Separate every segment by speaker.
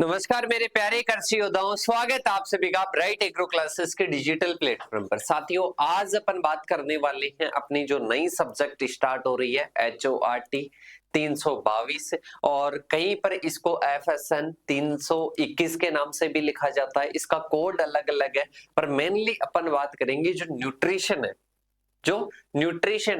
Speaker 1: नमस्कार मेरे प्यारे कृषि योद्धाओं, स्वागत आप सभी का ब्राइट एग्रो क्लासेस के डिजिटल प्लेटफॉर्म पर। साथियों, आज अपन बात करने वाले हैं अपनी जो नई सब्जेक्ट स्टार्ट हो रही है HORT 322 और कहीं पर इसको FSN 321 के नाम से भी लिखा जाता है। इसका कोड अलग अलग है, पर मेनली अपन बात करेंगे जो न्यूट्रिशन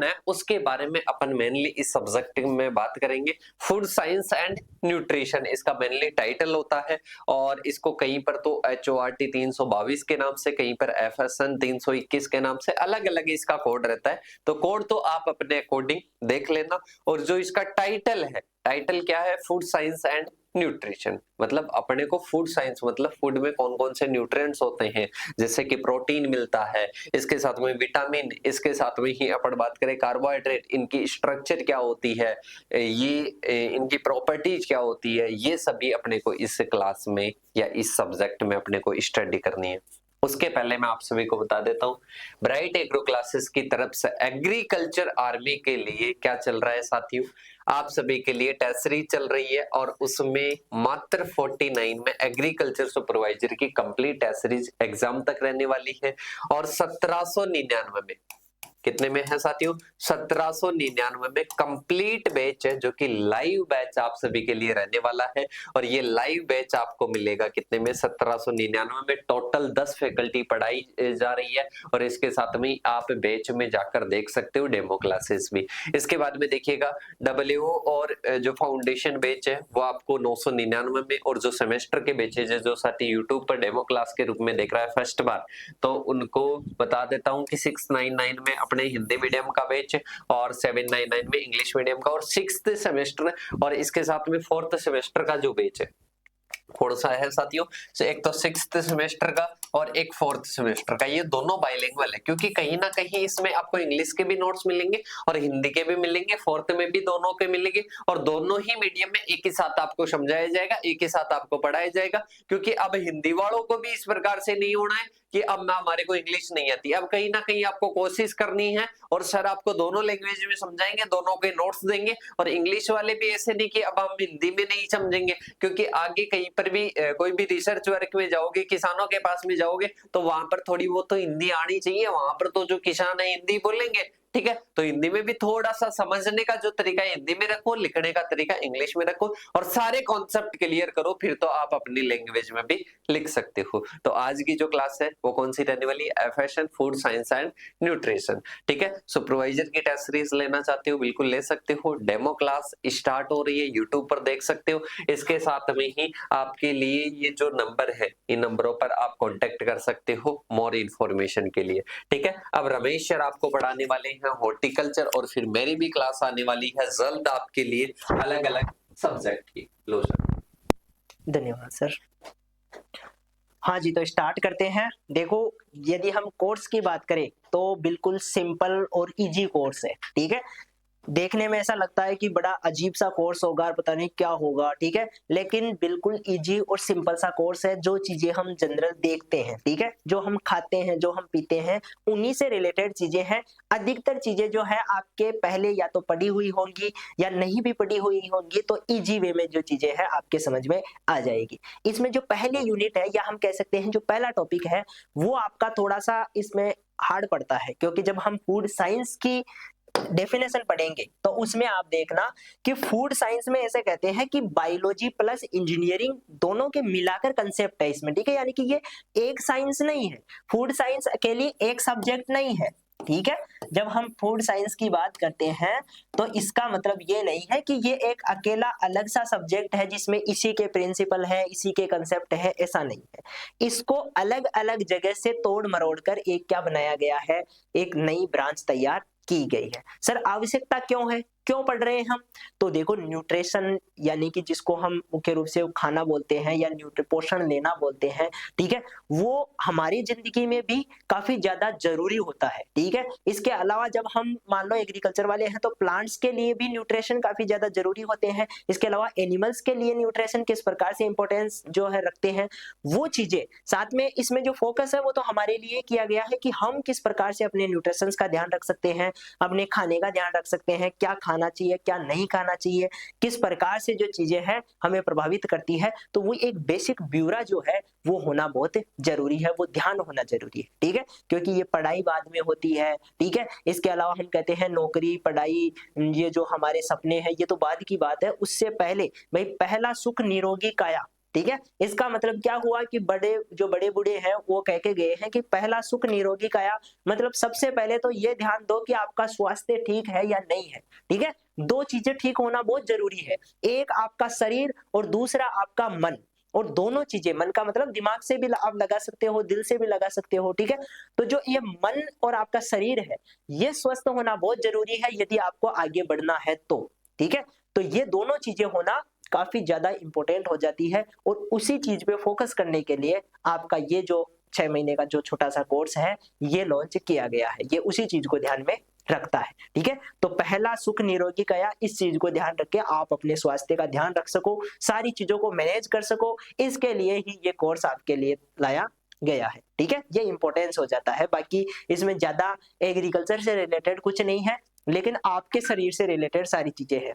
Speaker 1: है उसके बारे में अपन मेनली इस सब्जेक्ट में बात करेंगे। फूड साइंस एंड न्यूट्रिशन इसका मेनली टाइटल होता है और इसको कहीं पर तो HORT 322 के नाम से, कहीं पर FSN 321 के नाम से अलग अलग इसका कोड रहता है। तो कोड तो आप अपने अकॉर्डिंग देख लेना। और जो इसका टाइटल है, टाइटल क्या है? Food science and nutrition. मतलब अपने को फूड साइंस मतलब फूड में कौन कौन से न्यूट्रिएंट्स होते हैं, जैसे कि प्रोटीन मिलता है, इसके साथ में विटामिन, इसके साथ में ही अपन बात करें कार्बोहाइड्रेट, इनकी स्ट्रक्चर क्या होती है, इनकी प्रॉपर्टीज क्या होती है, ये सभी अपने को इस क्लास में या इस सब्जेक्ट में अपने को स्टडी करनी है। उसके पहले मैं आप सभी को बता देता हूँ, ब्राइट एग्रो क्लासेस की तरफ से एग्रीकल्चर आर्मी के लिए क्या चल रहा है साथियों, आप सभी के लिए टेस्ट सीरीज चल रही है और उसमें मात्र 49 में एग्रीकल्चर सुपरवाइजर की कंप्लीट टेस्ट सीरीज एग्जाम तक रहने वाली है। और 1799 में, कितने में है साथियों? 1799 में कंप्लीट बैच है, जो कि लाइव बैच आप सभी के लिए रहने वाला है। और ये लाइव बैच आपको मिलेगा कितने में? 1799 में। टोटल 10 फैकल्टी पढ़ाई जा रही है और इसके साथ में आप बैच में जाकर देख सकते हो डेमो क्लासेस भी। इसके बाद में देखिएगा WO और जो फाउंडेशन बैच है वो आपको 999 में, और जो सेमेस्टर के बैचेज है जो साथी यूट्यूब पर डेमो क्लास के रूप में देख रहा है फर्स्ट बार, तो उनको बता देता हूँ कि 699 में अपने हिंदी मीडियम का बैच और 799 में इंग्लिश मीडियम का और 6th सेमेस्टर और इसके साथ में 4th सेमेस्टर का जो बैच है कौन सा है साथियों? एक तो 6th सेमेस्टर का और एक 4th सेमेस्टर का। ये दोनों बाइलिंगुअल है, क्योंकि कहीं ना कहीं इसमें आपको इंग्लिश के भी नोट्स मिलेंगे और हिंदी के भी मिलेंगे, 4th में भी दोनों के मिलेंगे और दोनों ही मीडियम में एक ही साथ आपको समझाया जाएगा, एक ही साथ आपको पढ़ाया जाएगा। क्योंकि अब हिंदी वालों को भी इस प्रकार से नहीं होना है कि अब हमारे को इंग्लिश नहीं आती। अब कहीं ना कहीं आपको कोशिश करनी है और सर आपको दोनों लैंग्वेज में समझाएंगे, दोनों के नोट्स देंगे। और इंग्लिश वाले भी ऐसे नहीं कि अब हम हिंदी में नहीं समझेंगे, क्योंकि आगे कहीं पर भी कोई भी रिसर्च वर्क में जाओगे, किसानों के पास में जाओगे, तो वहां पर थोड़ी बहुत तो हिंदी आनी चाहिए। वहां पर तो जो किसान है हिंदी बोलेंगे, ठीक है, तो हिंदी में भी थोड़ा सा समझने का जो तरीका है हिंदी में रखो, लिखने का तरीका इंग्लिश में रखो और सारे कॉन्सेप्ट क्लियर करो, फिर तो आप अपनी लैंग्वेज में भी लिख सकते हो। तो आज की जो क्लास है वो कौन सी रहने वाली है? FSN food science and nutrition. ठीक है, सुपरवाइजर की टेस्ट सीरीज लेना चाहते हो बिल्कुल ले सकते हो। डेमो क्लास स्टार्ट हो रही है, यूट्यूब पर देख सकते हो। इसके साथ में ही आपके लिए ये जो नंबर है, इन नंबरों पर आप कॉन्टेक्ट कर सकते हो मोर इन्फॉर्मेशन के लिए। ठीक है, अब रमेश सर आपको पढ़ाने वाले हैं हॉर्टिकल्चर और फिर मेरी भी क्लास आने वाली है जल्द आपके लिए अलग अलग सब्जेक्ट की। लो सर।
Speaker 2: धन्यवाद सर। हाँ जी, तो स्टार्ट करते हैं। देखो, यदि हम कोर्स की बात करें तो बिल्कुल सिंपल और इजी कोर्स है। ठीक है, देखने में ऐसा लगता है कि बड़ा अजीब सा कोर्स होगा और पता नहीं क्या होगा, ठीक है, लेकिन बिल्कुल इजी और सिंपल सा कोर्स है। जो चीजें हम जनरल देखते हैं, ठीक है, जो हम खाते हैं, जो हम पीते हैं, उन्हीं से रिलेटेड चीजें हैं। अधिकतर चीजें जो है आपके पहले या तो पढ़ी हुई होंगी या नहीं भी पढ़ी हुई होंगी, तो इजी वे में जो चीजें हैं आपके समझ में आ जाएगी। इसमें जो पहले यूनिट है, या हम कह सकते हैं जो पहला टॉपिक है, वो आपका थोड़ा सा इसमें हार्ड पड़ता है, क्योंकि जब हम फूड साइंस की डेफिनेशन पढ़ेंगे तो उसमें आप देखना कि फूड साइंस में ऐसे कहते हैं कि बायोलॉजी प्लस इंजीनियरिंग दोनों के मिलाकर कंसेप्ट है इसमें। ठीक है, यानी कि ये एक साइंस नहीं है, फूड साइंस अकेली एक सब्जेक्ट नहीं है। ठीक है, जब हम फूड साइंस की बात करते हैं तो इसका मतलब ये नहीं है कि ये एक अकेला अलग सा सब्जेक्ट है जिसमें इसी के प्रिंसिपल है, इसी के कंसेप्ट है, ऐसा नहीं है। इसको अलग अलग जगह से तोड़ मरोड़ कर एक क्या बनाया गया है, एक नई ब्रांच तैयार की गई है। सर आवश्यकता क्यों है, क्यों पढ़ रहे हैं हम? तो देखो, न्यूट्रिशन यानी कि जिसको हम मुख्य रूप से खाना बोलते हैं या पोषण लेना बोलते हैं, ठीक है, वो हमारी जिंदगी में भी काफी ज्यादा जरूरी होता है। ठीक है, इसके अलावा जब हम मान लो एग्रीकल्चर वाले हैं तो प्लांट्स के लिए भी न्यूट्रिशन काफी ज्यादा जरूरी होते हैं। इसके अलावा एनिमल्स के लिए न्यूट्रिशन किस प्रकार से इंपॉर्टेंस जो है रखते हैं, वो चीजें साथ में इसमें जो फोकस है वो तो हमारे लिए किया गया है कि हम किस प्रकार से अपने न्यूट्रिशन का ध्यान रख सकते हैं, अपने खाने का ध्यान रख सकते हैं, क्या खाना चाहिए, क्या नहीं खाना चाहिए, किस प्रकार से जो चीजें हैं हमें प्रभावित करती है, तो वो एक बेसिक ब्यूरा जो है वो होना बहुत जरूरी है, वो ध्यान होना जरूरी है, ठीक है, क्योंकि ये पढ़ाई बाद में होती है, ठीक है। इसके अलावा हम कहते हैं नौकरी, पढ़ाई, ये जो हमारे सपने हैं ये तो बाद की बात है, उससे पहले भाई पहला सुख निरोगी काया, ठीक है। इसका मतलब क्या हुआ कि बड़े बूढ़े हैं वो कह के गए हैं कि पहला सुख निरोगी काया, मतलब सबसे पहले तो ये ध्यान दो कि आपका स्वास्थ्य ठीक है या नहीं है, ठीक है। दो चीजें ठीक होना बहुत जरूरी है, एक आपका शरीर और दूसरा आपका मन, और दोनों चीजें, मन का मतलब दिमाग से भी आप लगा सकते हो, दिल से भी लगा सकते हो, ठीक है। तो जो ये मन और आपका शरीर है ये स्वस्थ होना बहुत जरूरी है यदि आपको आगे बढ़ना है तो, ठीक है। तो ये दोनों चीजें होना काफी ज्यादा इंपॉर्टेंट हो जाती है, और उसी चीज पे फोकस करने के लिए आपका ये जो 6 महीने का जो छोटा सा कोर्स है ये लॉन्च किया गया है, ये उसी चीज को ध्यान में रखता है, ठीक है। तो पहला सुख निरोगी काया, इस चीज को ध्यान रख के आप अपने स्वास्थ्य का ध्यान रख सको, सारी चीजों को मैनेज कर सको, इसके लिए ही ये कोर्स आपके लिए लाया गया है, ठीक है। ये इंपॉर्टेंस हो जाता है, बाकी इसमें ज्यादा एग्रीकल्चर से रिलेटेड कुछ नहीं है, लेकिन आपके शरीर से रिलेटेड सारी चीजें हैं,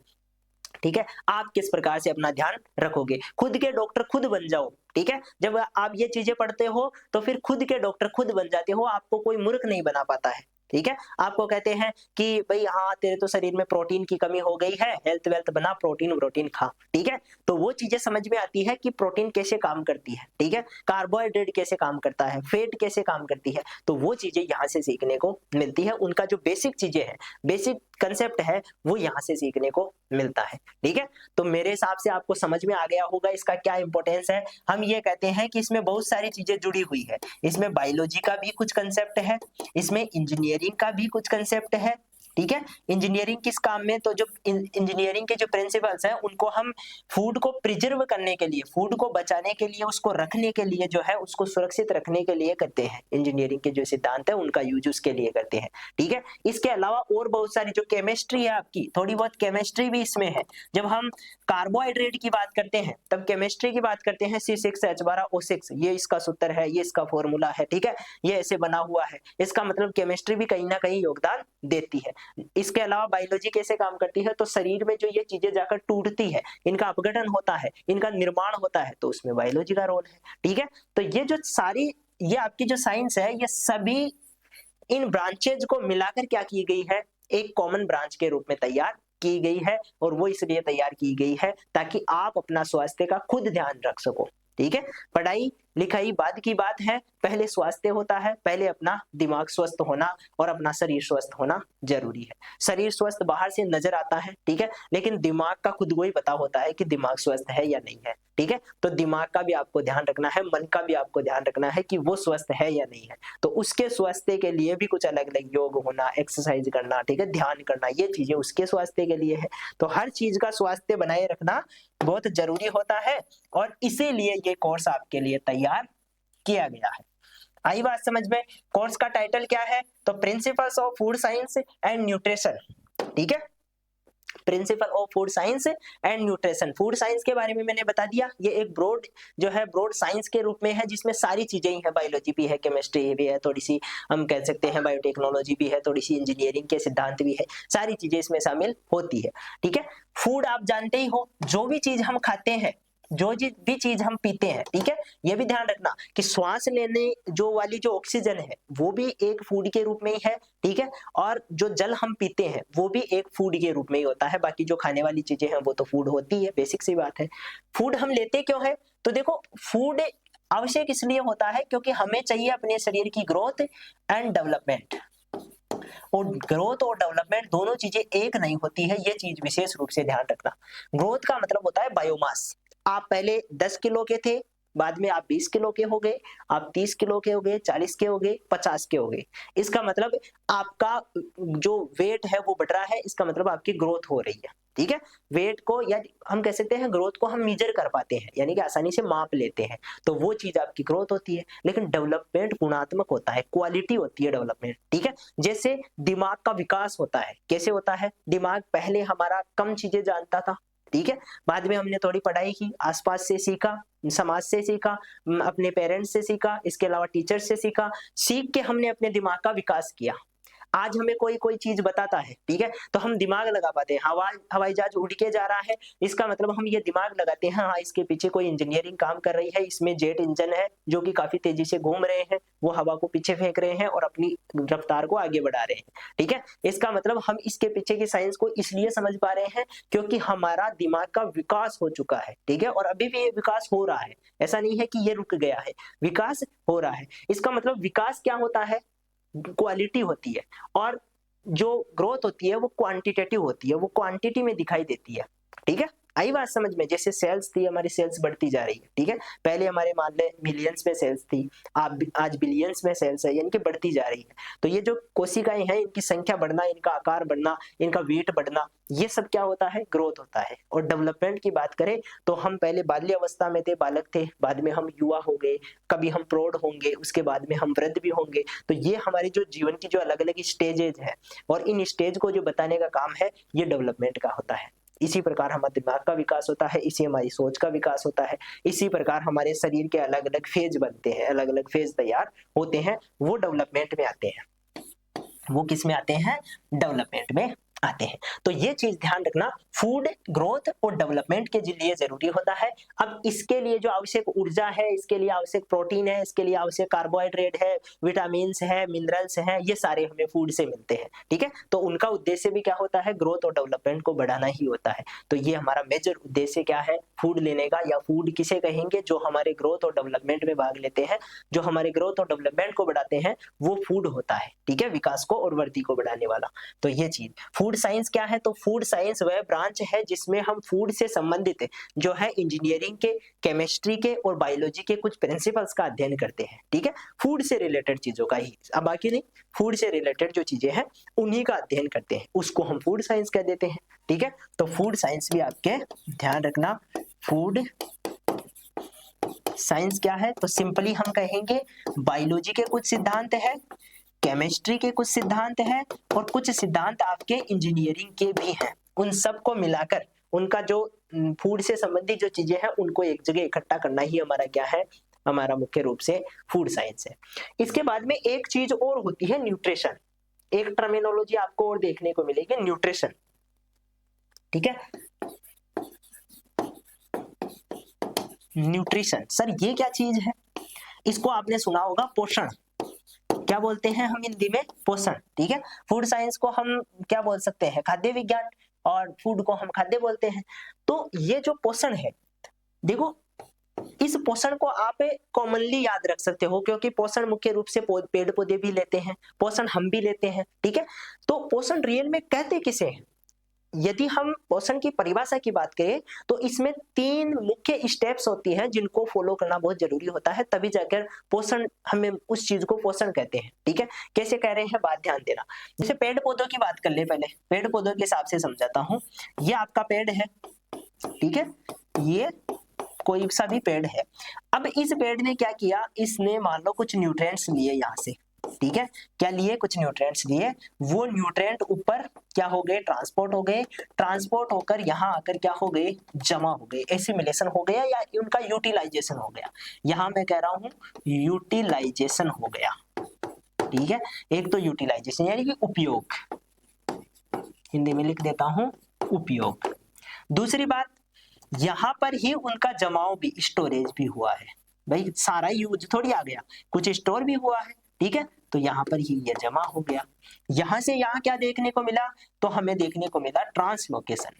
Speaker 2: ठीक है। आप किस प्रकार से अपना ध्यान रखोगे, खुद के डॉक्टर खुद बन जाओ, ठीक है। जब आप ये चीजें पढ़ते हो तो फिर खुद के डॉक्टर खुद बन जाते हो, आपको कोई मूर्ख नहीं बना पाता है, ठीक है। आपको कहते हैं कि भाई हाँ तेरे तो शरीर में प्रोटीन की कमी हो गई है, हेल्थ वेल्थ बना, प्रोटीन खा, ठीक है। तो वो चीजें समझ में आती है कि प्रोटीन कैसे काम करती है, ठीक है, कार्बोहाइड्रेट कैसे काम करता है, फैट कैसे काम करती है, तो वो चीजें यहाँ से सीखने को मिलती है, उनका जो बेसिक चीजें हैं, बेसिक कंसेप्ट है वो यहाँ से सीखने को मिलता है, ठीक है। तो मेरे हिसाब से आपको समझ में आ गया होगा इसका क्या इंपॉर्टेंस है। हम ये कहते हैं कि इसमें बहुत सारी चीजें जुड़ी हुई है, इसमें बायोलॉजी का भी कुछ कंसेप्ट है, इसमें इंजीनियरिंग का भी कुछ कंसेप्ट है, ठीक है। इंजीनियरिंग किस काम में, तो जो इंजीनियरिंग के जो प्रिंसिपल्स हैं उनको हम फूड को प्रिजर्व करने के लिए, फूड को बचाने के लिए, उसको रखने के लिए जो है, उसको सुरक्षित रखने के लिए करते हैं, इंजीनियरिंग के जो सिद्धांत है उनका यूज उसके लिए करते हैं, ठीक है। इसके अलावा और बहुत सारी जो केमिस्ट्री है आपकी, थोड़ी बहुत केमिस्ट्री भी इसमें है। जब हम कार्बोहाइड्रेट की बात करते हैं तब केमिस्ट्री की बात करते हैं, C6H12O6 ये इसका सूत्र है, ये इसका फॉर्मूला है, ठीक है, ये ऐसे बना हुआ है, इसका मतलब केमिस्ट्री भी कहीं ना कहीं योगदान देती है। इसके अलावा बायोलॉजी कैसे काम करती है, तो शरीर में जो ये चीजें जाकर टूटती है, इनका अपघटन होता है, इनका निर्माण होता है, तो उसमें बायोलॉजी का रोल है, ठीक है। तो ये जो सारी, ये आपकी जो साइंस है, ये सभी इन ब्रांचेज को मिलाकर क्या की गई है, एक कॉमन ब्रांच के रूप में तैयार की गई है, और वो इसलिए तैयार की गई है ताकि आप अपना स्वास्थ्य का खुद ध्यान रख सको, ठीक है। पढ़ाई लिखाई बाद की बात है, पहले स्वास्थ्य होता है, पहले अपना दिमाग स्वस्थ होना और अपना शरीर स्वस्थ होना जरूरी है। शरीर स्वस्थ बाहर से नजर आता है, ठीक है, लेकिन दिमाग का खुद को ही पता होता है कि दिमाग स्वस्थ है या नहीं है, ठीक है। तो दिमाग का भी आपको ध्यान रखना है, मन का भी आपको ध्यान रखना है कि वो स्वस्थ है या नहीं है। तो उसके स्वास्थ्य के लिए भी कुछ अलग अलग योग होना, एक्सरसाइज करना, ठीक है, ध्यान करना, ये चीजें उसके स्वास्थ्य के लिए है। तो हर चीज का स्वास्थ्य बनाए रखना बहुत जरूरी होता है, और इसीलिए ये कोर्स आपके लिए तैयार किया गया है। आई बात समझ में। कोर्स का टाइटल क्या है, तो principles of food science and nutrition, ठीक है, principle of food science and nutrition. Food science के बारे में मैंने बता दिया, ये एक ब्रॉड जो है, ब्रॉड साइंस के रूप में है, जिसमें सारी चीजें ही है, बायोलॉजी भी है, केमिस्ट्री भी है, थोड़ी सी हम कह सकते हैं बायोटेक्नोलॉजी भी है, थोड़ी सी इंजीनियरिंग के सिद्धांत भी है, सारी चीजें इसमें शामिल होती है, ठीक है। फूड आप जानते ही हो, जो भी चीज हम खाते हैं, जो भी चीज हम पीते हैं, ठीक है, ये भी ध्यान रखना कि श्वास लेने जो वाली जो ऑक्सीजन है वो भी एक फूड के रूप में ही है, ठीक है, और जो जल हम पीते हैं वो भी एक फूड के रूप में ही होता है। बाकी जो खाने वाली चीजें हैं वो तो फूड होती है, बेसिक सी बात है। फूड हम लेते क्यों है, तो देखो फूड आवश्यक इसलिए होता है क्योंकि हमें चाहिए अपने शरीर की ग्रोथ एंड डेवलपमेंट, और ग्रोथ और डेवलपमेंट दोनों चीजें एक नहीं होती है, ये चीज विशेष रूप से ध्यान रखना। ग्रोथ का मतलब होता है बायोमास, आप पहले 10 किलो के थे, बाद में आप 20 किलो के हो गए, आप 30 किलो के हो गए, 40 के हो गए, 50 के हो गए, इसका मतलब आपका जो वेट है वो बढ़ रहा है, इसका मतलब आपकी ग्रोथ हो रही है, ठीक है। वेट को, या हम कह सकते हैं ग्रोथ को हम मेजर कर पाते हैं, यानी कि आसानी से माप लेते हैं, तो वो चीज आपकी ग्रोथ होती है। लेकिन डेवलपमेंट गुणात्मक होता है, क्वालिटी होती है डेवलपमेंट, ठीक है। जैसे दिमाग का विकास होता है, कैसे होता है, दिमाग पहले हमारा कम चीजें जानता था, ठीक है, बाद में हमने थोड़ी पढ़ाई की, आसपास से सीखा, समाज से सीखा, अपने पेरेंट्स से सीखा, इसके अलावा टीचर से सीखा, सीख के हमने अपने दिमाग का विकास किया। आज हमें कोई कोई चीज बताता है, ठीक है, तो हम दिमाग लगा पाते हैं। हवाई जहाज उड़ के जा रहा है, इसका मतलब हम ये दिमाग लगाते हैं, हाँ इसके पीछे कोई इंजीनियरिंग काम कर रही है, इसमें जेट इंजन है जो कि काफी तेजी से घूम रहे हैं, वो हवा को पीछे फेंक रहे हैं और अपनी रफ्तार को आगे बढ़ा रहे हैं, ठीक है। इसका मतलब हम इसके पीछे की साइंस को इसलिए समझ पा रहे हैं क्योंकि हमारा दिमाग का विकास हो चुका है, ठीक है, और अभी भी ये विकास हो रहा है, ऐसा नहीं है कि ये रुक गया है, विकास हो रहा है। इसका मतलब विकास क्या होता है, क्वालिटी होती है, और जो ग्रोथ होती है वो क्वांटिटेटिव होती है, वो क्वांटिटी में दिखाई देती है, ठीक है। आई बात समझ में? जैसे सेल्स थी, हमारी सेल्स बढ़ती जा रही है, ठीक है, पहले हमारे मान ले मिलियंस में सेल्स थी, आज बिलियंस में सेल्स है, यानी कि बढ़ती जा रही है। तो ये जो कोशिकाएं हैं, इनकी संख्या बढ़ना, इनका आकार बढ़ना, इनका वेट बढ़ना, ये सब क्या होता है, ग्रोथ होता है। और डेवलपमेंट की बात करें तो हम पहले बाल्य अवस्था में थे, बालक थे, बाद में हम युवा हो गए, कभी हम प्रौढ़ होंगे, उसके बाद में हम वृद्ध भी होंगे। तो ये हमारी जो जीवन की जो अलग अलग स्टेजेज है, और इन स्टेज को जो बताने का काम है, ये डेवलपमेंट का होता है। इसी प्रकार हमारे दिमाग का विकास होता है, इसी हमारी सोच का विकास होता है, इसी प्रकार हमारे शरीर के अलग अलग फेज बनते हैं, अलग अलग फेज तैयार होते हैं, वो डेवलपमेंट में आते हैं। वो किस में आते हैं, डेवलपमेंट में आते हैं। तो ये चीज ध्यान रखना, फूड ग्रोथ और डेवलपमेंट के लिए जरूरी होता है। अब इसके लिए जो आवश्यक ऊर्जा है, इसके लिए आवश्यक प्रोटीन है, इसके लिए आवश्यक कार्बोहाइड्रेट है, विटामिन है, मिनरल्स हैं, ये सारे हमें फूड से मिलते हैं, ठीक है। तो उनका उद्देश्य भी क्या होता है, ग्रोथ और डेवलपमेंट को बढ़ाना ही होता है। तो ये हमारा मेजर उद्देश्य क्या है, फूड लेने का, या फूड किसे कहेंगे, जो हमारे ग्रोथ और डेवलपमेंट में भाग लेते हैं, जो हमारे ग्रोथ और डेवलपमेंट को बढ़ाते हैं, वो फूड होता है, ठीक है, विकास को और वृद्धि को बढ़ाने वाला। तो ये चीज फूड साइंस क्या है, तो फूड साइंस वह ब्रांच है जिसमें हम फूड से संबंधित जो है इंजीनियरिंग के, केमिस्ट्री के और बायोलॉजी के कुछ प्रिंसिपल्स का अध्ययन करते हैं, ठीक है, फूड से रिलेटेड चीजों का ही, अब बाकी नहीं, फूड से रिलेटेड जो चीजें हैं उन्हीं का अध्ययन करते हैं, उसको हम फूड साइंस कह देते हैं, ठीक है। तो फूड साइंस भी आपके ध्यान रखना, फूड साइंस क्या है, तो सिंपली हम कहेंगे बायोलॉजी के कुछ सिद्धांत है, केमिस्ट्री के कुछ सिद्धांत हैं, और कुछ सिद्धांत आपके इंजीनियरिंग के भी हैं। उन सबको मिलाकर उनका जो फूड से संबंधित जो चीजें हैं उनको एक जगह इकट्ठा करना ही हमारा क्या है, हमारा मुख्य रूप से फूड साइंस है। इसके बाद में एक चीज और होती है, न्यूट्रिशन। एक टर्मिनोलॉजी आपको और देखने को मिलेगी, न्यूट्रिशन, ठीक है। न्यूट्रिशन, सर ये क्या चीज है? इसको आपने सुना होगा, पोषण। क्या बोलते हैं हम हिंदी में, पोषण, ठीक है। फूड साइंस को हम क्या बोल सकते हैं, खाद्य विज्ञान, और फूड को हम खाद्य बोलते हैं। तो ये जो पोषण है, देखो इस पोषण को आप कॉमनली याद रख सकते हो, क्योंकि पोषण मुख्य रूप से पेड़ पौधे भी लेते हैं, पोषण हम भी लेते हैं, ठीक है। तो पोषण रियल में कहते किसे हैं? यदि हम पोषण की परिभाषा की बात करें तो इसमें 3 मुख्य स्टेप्स होती हैं जिनको फॉलो करना बहुत जरूरी होता है, तभी जाकर पोषण, हमें उस चीज को पोषण कहते हैं, ठीक है। कैसे कह रहे हैं, बात ध्यान देना। जैसे पेड़ पौधों की बात कर ले, पहले पेड़ पौधों के हिसाब से समझाता हूं। ये आपका पेड़ है, ठीक है, ये कोई सा भी पेड़ है। अब इस पेड़ ने क्या किया, इसने मान लो कुछ न्यूट्रिएंट्स लिए यहाँ से, ठीक है, क्या लिए, कुछ न्यूट्रिएंट्स लिए, वो न्यूट्रिएंट ऊपर क्या हो गए, ट्रांसपोर्ट हो गए, ट्रांसपोर्ट होकर यहाँ आकर क्या हो गए, जमा हो गए, एसिमिलेशन हो गया, या उनका यूटिलाइजेशन हो गया। यहाँ मैं कह रहा हूँ यूटिलाइजेशन हो गया, ठीक है। एक तो यूटिलाइजेशन यानी कि उपयोग, हिंदी में लिख देता हूँ उपयोग। दूसरी बात, यहाँ पर ही उनका जमाव भी, स्टोरेज भी हुआ है, भाई सारा यूज थोड़ी आ गया, कुछ स्टोर भी हुआ है, ठीक है। तो यहाँ पर ही ये जमा हो गया। यहां से यहाँ क्या देखने को मिला, तो हमें देखने को मिला ट्रांसलोकेशन।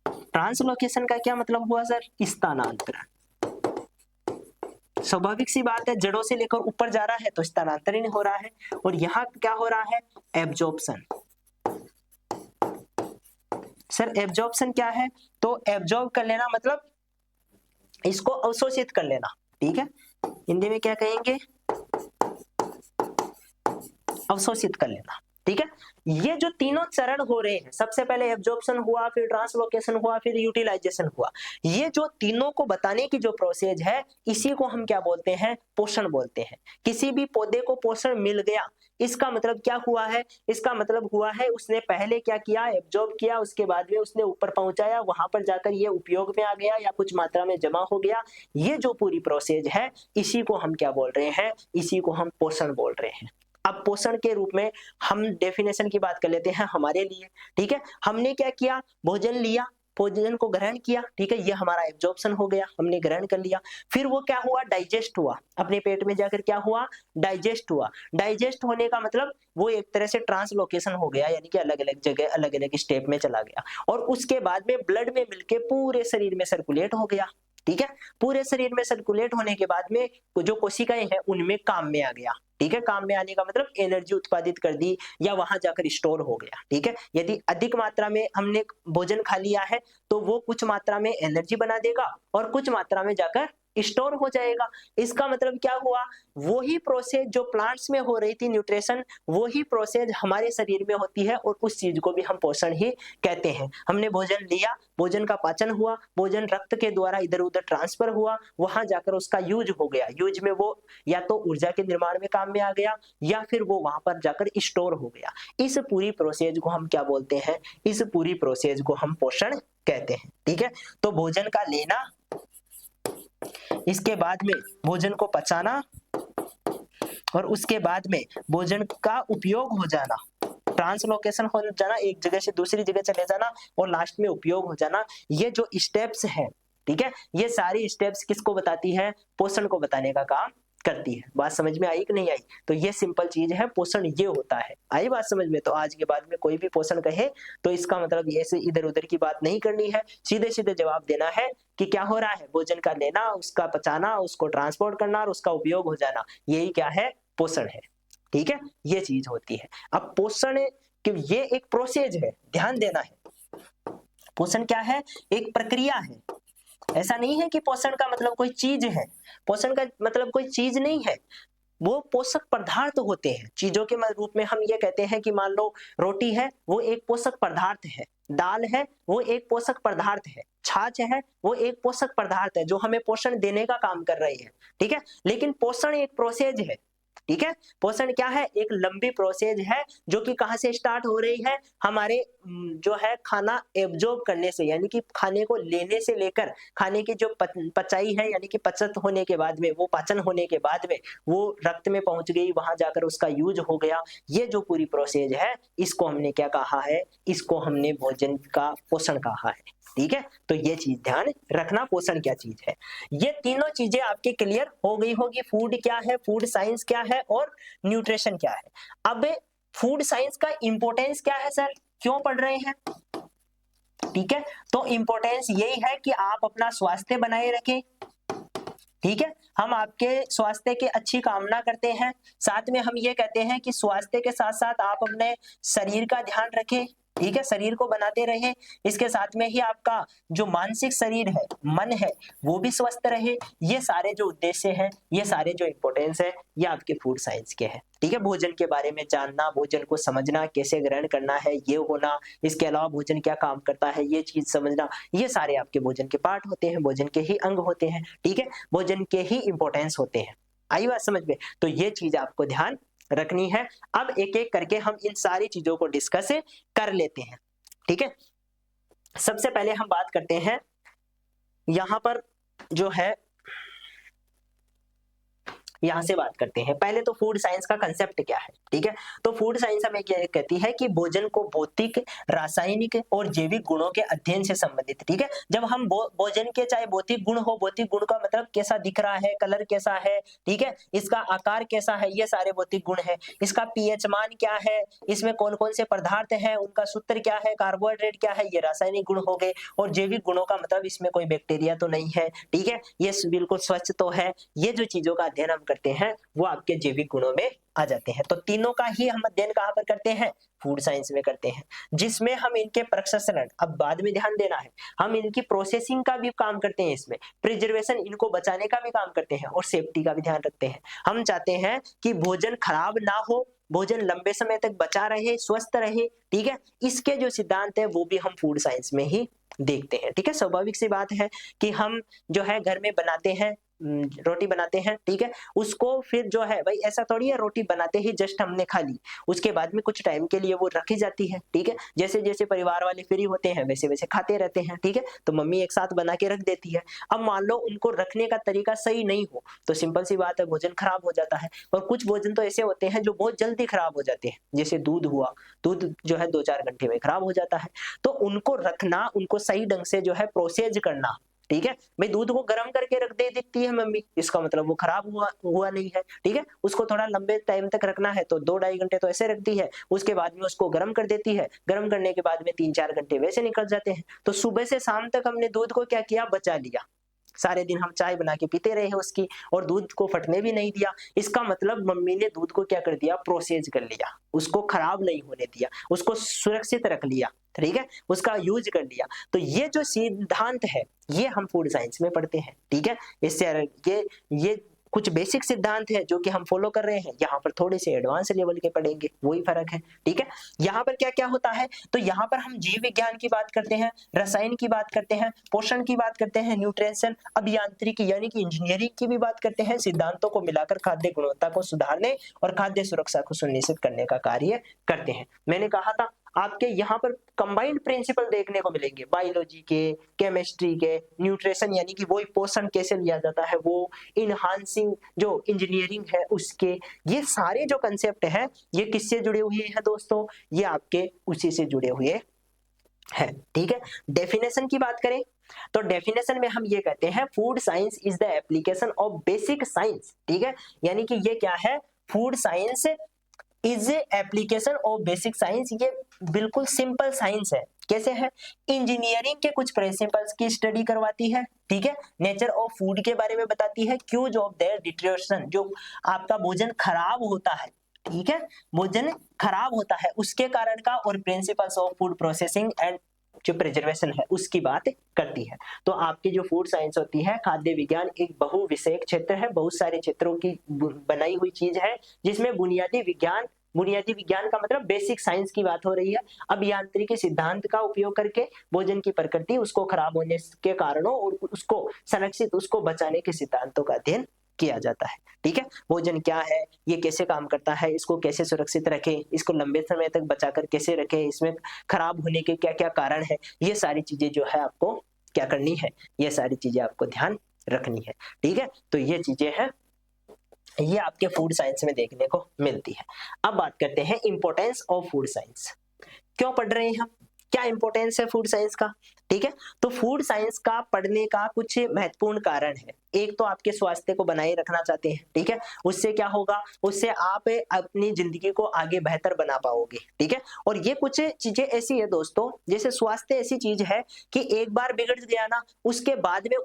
Speaker 2: ट्रांसलोकेशन का क्या मतलब हुआ सर, स्थानांतरण। स्वाभाविक सी बात है, जड़ों से लेकर ऊपर जा रहा है तो स्थानांतरण हो रहा है, और यहाँ क्या हो रहा है, एब्जॉर्प्शन। सर एब्जॉर्प्शन क्या है, तो एब्जॉर्ब कर लेना मतलब इसको अवशोषित कर लेना, ठीक है। हिंदी में क्या कहेंगे, अवशोषित कर लेना, ठीक है। ये जो तीनों चरण हो रहे हैं, सबसे पहले एब्जॉर्प्शन हुआ, फिर ट्रांसलोकेशन हुआ, फिर यूटिलाइजेशन हुआ, ये जो तीनों को बताने की जो प्रोसेस है, इसी को हम क्या बोलते हैं, पोषण बोलते हैं। किसी भी पौधे को पोषण मिल गया, इसका मतलब क्या हुआ है, इसका मतलब हुआ है उसने पहले क्या किया, एब्जॉर्ब किया, उसके बाद में उसने ऊपर पहुंचाया, वहां पर जाकर ये उपयोग में आ गया या कुछ मात्रा में जमा हो गया। ये जो पूरी प्रोसेस है, इसी को हम क्या बोल रहे हैं, इसी को हम पोषण बोल रहे हैं। अब पोषण के रूप में हम डेफिनेशन की बात कर लेते हैं हमारे लिए, ठीक है। हमने क्या किया, भोजन लिया, भोजन को ग्रहण किया, ठीक है, ये हमारा एब्जॉर्प्शन हो गया, हमने ग्रहण कर लिया। फिर वो क्या हुआ, डाइजेस्ट हुआ, अपने पेट में जाकर क्या हुआ, डाइजेस्ट हुआ। डाइजेस्ट होने का मतलब वो एक तरह से ट्रांसलोकेशन हो गया, यानी कि अलग अलग जगह अलग अलग स्टेप में चला गया, और उसके बाद में ब्लड में मिलके पूरे शरीर में सर्कुलेट हो गया, ठीक है। पूरे शरीर में सर्कुलेट होने के बाद में जो कोशिकाएं हैं उनमें काम में आ गया, ठीक है। काम में आने का मतलब एनर्जी उत्पादित कर दी या वहां जाकर स्टोर हो गया, ठीक है। यदि अधिक मात्रा में हमने भोजन खा लिया है तो वो कुछ मात्रा में एनर्जी बना देगा और कुछ मात्रा में जाकर स्टोर हो जाएगा। इसका मतलब क्या हुआ, वही प्रोसेस जो प्लांट्स में हो रही थी न्यूट्रिशन, वही प्रोसेस हमारे शरीर में होती है और उस चीज को भी हम पोषण ही कहते हैं। हमने भोजन लिया, भोजन का पाचन हुआ, भोजन रक्त के द्वारा इधर उधर ट्रांसफर हुआ, वहां जाकर उसका यूज हो गया, यूज में वो या तो ऊर्जा के निर्माण में काम में आ गया या फिर वो वहां पर जाकर स्टोर हो गया। इस पूरी प्रोसेस को हम क्या बोलते हैं, इस पूरी प्रोसेस को हम पोषण कहते हैं, ठीक है। तो भोजन का लेना, इसके बाद में भोजन को पचाना और उसके बाद में भोजन का उपयोग हो जाना, ट्रांसलोकेशन हो जाना, एक जगह से दूसरी जगह चले जाना और लास्ट में उपयोग हो जाना, ये जो स्टेप्स हैं, ठीक है, ये सारी स्टेप्स किसको बताती है, पोषण को बताने का काम करती है। बात समझ में आई कि नहीं आई? तो ये सिंपल चीज है, पोषण ये होता है। आई बात समझ में? तो आज के बाद में कोई भी पोषण कहे तो इसका मतलब ऐसे इधर उधर की बात नहीं करनी है, सीधे सीधे जवाब देना है कि क्या हो रहा है, भोजन का लेना, उसका पचाना, उसको ट्रांसपोर्ट करना और उसका उपयोग हो जाना, यही क्या है, पोषण है, ठीक है। ये चीज होती है। अब पोषण कि ये एक प्रोसेस है, ध्यान देना है। पोषण क्या है, एक प्रक्रिया है। ऐसा नहीं है कि पोषण का मतलब कोई चीज है, पोषण का मतलब कोई चीज नहीं है, वो पोषक पदार्थ होते हैं। चीजों के रूप में हम ये कहते हैं कि मान लो रोटी है, वो एक पोषक पदार्थ है, दाल है वो एक पोषक पदार्थ है, छाछ है वो एक पोषक पदार्थ है जो हमें पोषण देने का काम कर रही है, ठीक है। लेकिन पोषण एक प्रोसेस है, ठीक है। पोषण क्या है, एक लंबी प्रोसेस है जो कि कहां से स्टार्ट हो रही है, हमारे जो है खाना एब्जॉर्ब करने से, यानी कि खाने को लेने से लेकर खाने की जो पचाई है, यानी कि पचत होने के बाद में, वो पाचन होने के बाद में वो रक्त में पहुंच गई, वहां जाकर उसका यूज हो गया। ये जो पूरी प्रोसेस है इसको हमने क्या कहा है, इसको हमने भोजन का पोषण कहा है, ठीक है। तो ये चीज ध्यान रखना, पोषण क्या चीज है। ये तीनों चीजें आपके क्लियर हो गई होगी, फूड क्या है, फूड साइंस क्या है और न्यूट्रिशन क्या है। अब फूड साइंस का इंपॉर्टेंस क्या है सर, क्यों पढ़ रहे हैं, ठीक है। तो इंपॉर्टेंस यही है कि आप अपना स्वास्थ्य बनाए रखें, ठीक है। हम आपके स्वास्थ्य की अच्छी कामना करते हैं, साथ में हम ये कहते हैं कि स्वास्थ्य के साथ साथ आप अपने शरीर का ध्यान रखें, ठीक है, शरीर को बनाते रहें। इसके साथ में ही आपका जो मानसिक शरीर है, मन है, वो भी स्वस्थ रहे। ये सारे जो उद्देश्य हैं, ये सारे जो इंपॉर्टेंस है, ये आपके फूड साइंस के हैं, ठीक है। भोजन के बारे में जानना, भोजन को समझना, कैसे ग्रहण करना है, ये होना, इसके अलावा भोजन क्या काम करता है, ये चीज समझना, ये सारे आपके भोजन के पार्ट होते हैं, भोजन के ही अंग होते हैं, ठीक है, भोजन के ही इंपॉर्टेंस होते हैं। आई बात समझ में? तो ये चीज आपको ध्यान रखनी है। अब एक एक करके हम इन सारी चीजों को डिस्कस कर लेते हैं, ठीक है। सबसे पहले हम बात करते हैं यहां पर जो है, यहां से बात करते हैं। पहले तो फूड साइंस का कंसेप्ट क्या है, ठीक है। तो फूड साइंस हमें क्या कहती है कि भोजन को भौतिक, रासायनिक और जैविक गुणों के अध्ययन से संबंधित, ठीक है। जब हम भोजन के चाहे भौतिक गुण हो, भौतिक गुण का मतलब कैसा दिख रहा है, कलर कैसा है, ठीक है, इसका आकार कैसा है, ये सारे भौतिक गुण है। इसका पीएच मान क्या है, इसमें कौन कौन से पदार्थ हैं, उनका सूत्र क्या है, कार्बोहाइड्रेट क्या है, ये रासायनिक गुण हो गए। और जैविक गुणों का मतलब इसमें कोई बैक्टीरिया तो नहीं है, ठीक है, ये बिल्कुल स्वच्छ तो है। ये जो चीजों का अध्ययन हम करते हैं वो आपके जैविक गुणों में आ जाते हैं। तो तीनों का ही हम अध्ययन कहां पर करते हैं, फूड साइंस में करते हैं, जिसमें हम इनके प्रसंस्करण, अब बाद में ध्यान देना है, हम इनकी प्रोसेसिंग का भी काम करते हैं, इसमें प्रिजर्वेशन, इनको बचाने का भी काम करते हैं और सेफ्टी का भी ध्यान रखते हैं। हम चाहते हैं कि भोजन खराब ना हो, भोजन लंबे समय तक बचा रहे, स्वस्थ रहे, ठीक है। इसके जो सिद्धांत है वो भी हम फूड साइंस में ही देखते हैं, ठीक है। स्वाभाविक सी बात है कि हम जो है घर में बनाते हैं, रोटी बनाते हैं, ठीक है, उसको फिर जो है भाई ऐसा थोड़ी है रोटी बनाते ही जस्ट हमने खा ली, उसके बाद में कुछ टाइम के लिए वो रखी जाती है, ठीक है, जैसे जैसे परिवार वाले फ्री होते हैं वैसे वैसे खाते रहते हैं, ठीक है, तो मम्मी एक साथ बना के रख देती है। अब मान लो उनको रखने का तरीका सही नहीं हो तो सिंपल सी बात है भोजन खराब हो जाता है। और कुछ भोजन तो ऐसे होते हैं जो बहुत जल्दी खराब हो जाते हैं, जैसे दूध हुआ, दूध जो है 2-4 घंटे में खराब हो जाता है। तो उनको रखना, उनको सही ढंग से जो है प्रोसेस करना, ठीक है, भाई दूध को गर्म करके रख दे देती है मम्मी, इसका मतलब वो खराब हुआ नहीं है, ठीक है, उसको थोड़ा लंबे टाइम तक रखना है तो 2-2.5 घंटे तो ऐसे रखती है, उसके बाद में उसको गर्म कर देती है, गर्म करने के बाद में 3-4 घंटे वैसे निकल जाते हैं। तो सुबह से शाम तक हमने दूध को क्या किया, बचा लिया, सारे दिन हम चाय बना के पीते रहे हैं उसकी, और दूध को फटने भी नहीं दिया, इसका मतलब मम्मी ने दूध को क्या कर दिया, प्रोसेस कर लिया, उसको खराब नहीं होने दिया, उसको सुरक्षित रख लिया, ठीक है, उसका यूज कर लिया। तो ये जो सिद्धांत है ये हम फूड साइंस में पढ़ते हैं, ठीक है, इससे ये कुछ बेसिक सिद्धांत है जो कि हम फॉलो कर रहे हैं, यहाँ पर थोड़े से एडवांस लेवल के पढ़ेंगे, वही फर्क है, ठीक है। यहाँ पर क्या क्या होता है, तो यहाँ पर हम जीव विज्ञान की बात करते हैं, रसायन की बात करते हैं, पोषण की बात करते हैं, न्यूट्रिशन, अभियांत्रिकी यानी कि इंजीनियरिंग की भी बात करते हैं, सिद्धांतों को मिलाकर खाद्य गुणवत्ता को सुधारने और खाद्य सुरक्षा को सुनिश्चित करने का कार्य करते हैं। मैंने कहा था आपके यहाँ पर कंबाइंड प्रिंसिपल देखने को मिलेंगे, बायोलॉजी के, केमिस्ट्री के, न्यूट्रिशन यानी कि वो पोषण कैसे लिया जाता है, वो इनहांसिंग जो इंजीनियरिंग है उसके, ये सारे जो कंसेप्ट है ये किससे जुड़े हुए हैं दोस्तों, ये आपके उसी से जुड़े हुए हैं, ठीक है। डेफिनेशन की बात करें तो डेफिनेशन में हम ये कहते हैं food science is the application of basic science, ठीक है, यानी कि ये क्या है, food science is application of basic science, ये बिल्कुल सिंपल साइंस है। कैसे है, इंजीनियरिंग के कुछ प्रिंसिपल्स की स्टडी करवाती है, ठीक है, नेचर ऑफ फूड के बारे में बताती है, क्यूज ऑफ देयर डिटरेशन, जो आपका भोजन खराब होता है, ठीक है, भोजन खराब होता है उसके कारण का, और principles of food processing and जो प्रिजर्वेशन है उसकी बात करती है। तो आपकी जो फूड साइंस होती है, खाद्य विज्ञान एक बहुविषयक क्षेत्र है, बहुत सारे क्षेत्रों की बनाई हुई चीज है, जिसमें बुनियादी विज्ञान का मतलब बेसिक साइंस की बात हो रही है, अभियांत्रिकी सिद्धांत का उपयोग करके भोजन की प्रकृति, उसको खराब होने के कारणों और उसको संरक्षित, उसको बचाने के सिद्धांतों का अध्ययन किया जाता है, ठीक है। भोजन क्या है, ये कैसे काम करता है, इसको कैसे सुरक्षित रखें, इसको लंबे समय तक बचाकर कैसे रखें, इसमें खराब होने के क्या क्या कारण है, ये सारी चीजें जो है आपको क्या करनी है, ये सारी चीजें आपको ध्यान रखनी है, ठीक है। तो ये चीजें हैं, ये आपके फूड साइंस में देखने को मिलती है। अब बात करते हैं इंपॉर्टेंस ऑफ फूड साइंस, क्यों पढ़ रहे हैं हम, क्या इंपॉर्टेंस है फूड साइंस का, ठीक है। तो फूड साइंस का पढ़ने का कुछ महत्वपूर्ण कारण है, एक तो आपके स्वास्थ्य को बनाए रखना चाहते हैं, ठीक है, उससे क्या होगा, उससे आप अपनी जिंदगी को आगे बेहतर बना पाओगे, ठीक है। और ये कुछ चीजें ऐसी है दोस्तों, जैसे स्वास्थ्य ऐसी चीज है कि एक बार बिगड़ गया ना, उसके बाद में